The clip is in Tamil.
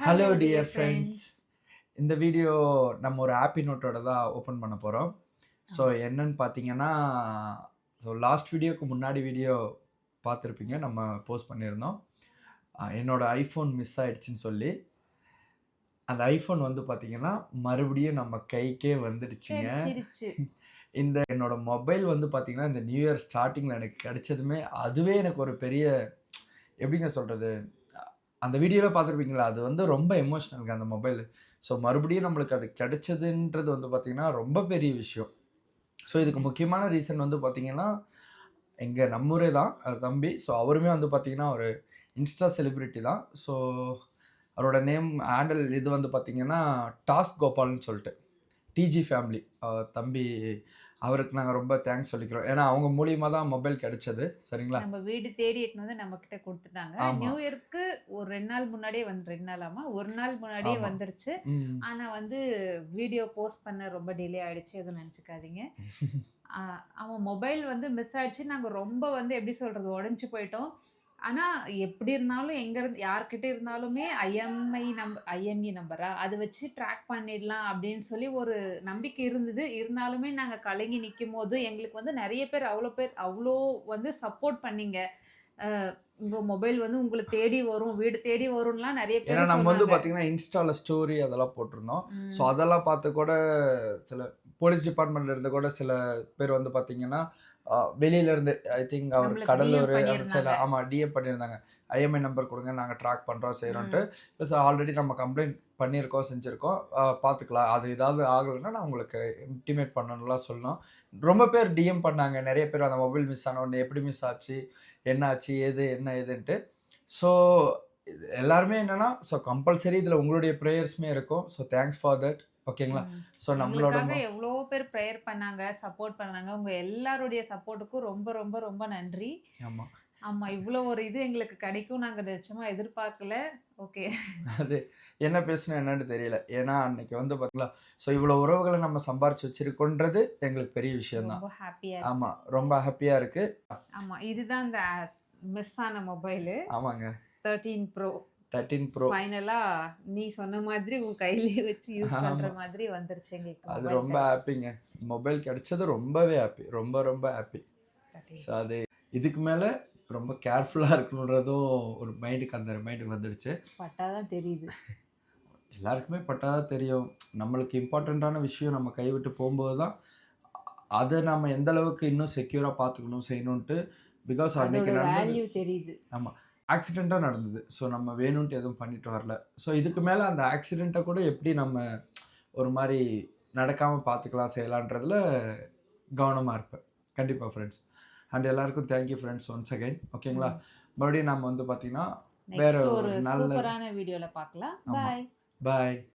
Hello Hello, dear dear friends. friends. இந்த வீடியோ நம்ம ஒரு ஹாப்பி நோட்டோட தான் ஓப்பன் பண்ண போகிறோம். ஸோ ஆமா. என்னன்னு பார்த்தீங்கன்னா, ஸோ லாஸ்ட் வீடியோக்கு முன்னாடி வீடியோ பார்த்துருப்பீங்க. நம்ம போஸ்ட் பண்ணியிருந்தோம். என்னோட ஐஃபோன் மிஸ் ஆயிடுச்சுன்னு சொல்லி. அந்த ஐஃபோன் வந்து பார்த்தீங்கன்னா, மறுபடியும் நம்ம கைக்கே வந்துடுச்சுங்க. கிடைச்சிருச்சு. இந்த என்னோட மொபைல் வந்து பார்த்தீங்கன்னா, இந்த நியூ இயர் ஸ்டார்ட்டிங்கில் எனக்கு கிடைச்சதுமே, அதுவே எனக்கு ஒரு பெரிய எப்படிங்க சொல்கிறது, அந்த வீடியோவில் பார்த்துருப்பீங்களா, அது வந்து ரொம்ப எமோஷ்னலுங்க அந்த மொபைல். ஸோ மறுபடியும் நம்மளுக்கு அது கிடைச்சதுன்றது வந்து பார்த்திங்கன்னா ரொம்ப பெரிய விஷயம். ஸோ இதுக்கு முக்கியமான ரீசன் வந்து பார்த்திங்கன்னா, நம்மூரே தான் தம்பி. ஸோ அவருமே வந்து பார்த்திங்கன்னா ஒரு இன்ஸ்டா செலிப்ரிட்டி தான். ஸோ அவரோட நேம் ஹேண்டில் இது வந்து பார்த்திங்கன்னா டாஸ்க் கோபால்னு சொல்லிட்டு டிஜி ஃபேமிலி தம்பி. அவருக்கு நாங்கள் ரொம்ப தேங்க்ஸ் சொல்லிக்கிறோம். ஏன்னா அவங்க மூலியமாக தான் மொபைல் கிடைச்சது. சரிங்களா? நம்ம வீடு தேடி எட்டுன்னு வந்து நம்ம கிட்ட கொடுத்துட்டாங்க. நியூ ஆமாம். இயர்க்கு ஒரு 2 நாள் முன்னாடியே 2 நாளாமா 1 நாள் முன்னாடியே ஆமாம். வந்துருச்சு. ம். ஆனா வந்து வீடியோ போஸ்ட் பண்ண ரொம்ப டிலே ஆயிடுச்சு. எதுவும் நினச்சிக்காதீங்க. அவன் மொபைல் வந்து மிஸ் ஆயிடுச்சு. நாங்க ரொம்ப வந்து எப்படி சொல்றது, உடைஞ்சு போயிட்டோம். ஆனா எப்படி இருந்தாலும் எங்கேருந்து யார்கிட்ட இருந்தாலுமே ஐஎம்இ நம்பரா அது வச்சு ட்ராக் பண்ணிடலாம் அப்படின்னு சொல்லி ஒரு நம்பிக்கை இருந்தது. இருந்தாலுமே நாங்க கலங்கி நிக்கும்போது எங்களுக்கு வந்து நெறைய பேர் அவ்ளோ வந்து சப்போர்ட் பண்ணீங்க. அ உங்க மொபைல் வந்து உங்கள தேடி வரும், வீடு தேடி வரும்லாம் நெறைய ஏன்னா பேர் நம்ம வந்து சொன்னாங்க. பார்த்தீங்கன்னா, இன்ஸ்டால ஸ்டோரி அதெல்லாம் போட்டிருந்தோம். ஸோ ம். அதெல்லாம் பார்த்து கூட சில போலீஸ் டிபார்ட்மெண்ட்ல இருந்து கூட சில பேர் வந்து பார்த்தீங்கன்னா, வெளியில இருந்து ஐ திங்க் அவர் நம்மளுக்கு டிஎம் கடலூர் அந்த பண்ணியிருந்தாங்க. சைட்ல ஆமா டிஎம் பண்ணியிருந்தாங்க. ஐஎம்ஐ நம்பர் குடுங்க, நாங்க ட்ராக் பண்றோம், செய்றோன்ட்டு. ம். ப்ளஸ் ஆல்ரெடி நம்ம கம்ப்ளைண்ட் பண்ணியிருக்கோம், செஞ்சிருக்கோம். பார்த்துக்கலாம். அது ஏதாவது ஆகலன்னா நான் உங்களுக்கு இன்டிமேட் பண்ணணும்லாம் சொன்னோம். ரொம்ப பேர் டிஎம் பண்ணாங்க. நெறைய பேர் அந்த மொபைல் மிஸ் ஆன உடனே எப்படி மிஸ் ஆச்சு? என்ன ஆச்சு? என்ன ஏதுன்ட்டு. ஸோ இது எல்லாருமே என்னன்னா, ஸோ கம்பல்சரி இதில உங்களுடைய பிரேயர்ஸுமே இருக்கும். So thanks for that. ஓகேங்களா? ம். ஸோ நம்மளோட எங்களுக்காக எவ்வளோ பேர் ப்ரேயர் பண்ணாங்க, சப்போர்ட் பண்ணாங்க. உங்க எல்லாருடைய சப்போர்ட்டுக்கும் ரொம்ப, ரொம்ப, ரொம்ப நன்றி. ஆமா. ஆமா, இவ்வளோ ஒரு இது எங்களுக்கு கிடைக்கும் நாங்க நிச்சயமா எதிர்பார்க்கல. ஓகே. அது என்ன பேசணும் என்னன்னு தெரியல. ஏன்னா அன்னைக்கு வந்து பார்த்தீங்களா, ஸோ இவ்வளோ உறவுகள நம்ம சம்பாரிச்சு வச்சிருக்கோன்றது எங்களுக்கு பெரிய விஷயம் தான். ரொம்ப ஹேப்பியா ஆமா. இருக்கு. ரொம்ப ஹேப்பியா இருக்கு. ஆமா, இதுதான் அந்த மிஸ் ஆன மொபைலு. ஆமாங்க. 13 ப்ரோ. 13 ப்ரோ. ஃபைனலா நீ சொன்ன மாதிரி உன் கையிலேயே வச்சு யூஸ் பண்ற ஆமா. மாதிரி வந்துருச்சு எங்களுக்கு அது மொபைல் ரொம்ப கிடைச்சிருச்சு. ஹேப்பிங்க. மொபைல் கிடைச்சது ரொம்பவே ஹேப்பி. ரொம்ப ரொம்ப ஹேப்பி. ஸோ அது இதுக்கு மேல ரொம்ப கேர்ஃபுல்லா இருக்கணுன்றதும் ஒரு மைண்டுக்கு அந்த ரிமைண்டர் வந்துடுச்சு. பட்டா தான் தெரியுது. எல்லாருக்குமே பட்டா தான் தெரியும். நம்மளுக்கு இம்பார்ட்டன்ட்டான விஷயம் நம்ம கைவிட்டு போம்போது தான், அத நம்ம எந்த அளவுக்கு இன்னும் செக்யூரா பார்த்துக்கணும், செய்யணுன்ட்டு. பிகாஸ் அதோட அன்னைக்கு நடந்தது வேல்யூ தெரியுது. ஆமா. ஆக்சிடென்ட்டா நடந்தது. ஸோ நம்ம வேணுன்ட்டு எதுவும் பண்ணிட்டு வரல. ஸோ இதுக்கு மேல அந்த ஆக்சிடென்ட்ட கூட எப்படி நம்ம ஒரு மாரி நடக்காம பார்த்துக்கலாம், செய்யலான்றதுல கவனமா இருப்பேன். கண்டிப்பா ஃப்ரெண்ட்ஸ். அண்ட் எல்லாருக்கும் thank you friends once again. ஓகேங்களா? ம். மறுபடியும் நம்ம வந்து பார்த்தீங்கன்னா, வேற நெக்ஸ்ட் ஒரு ஒரு நல்ல சூப்பரான வீடியோல பார்க்கலாம். ஆமா. பாய். பாய்.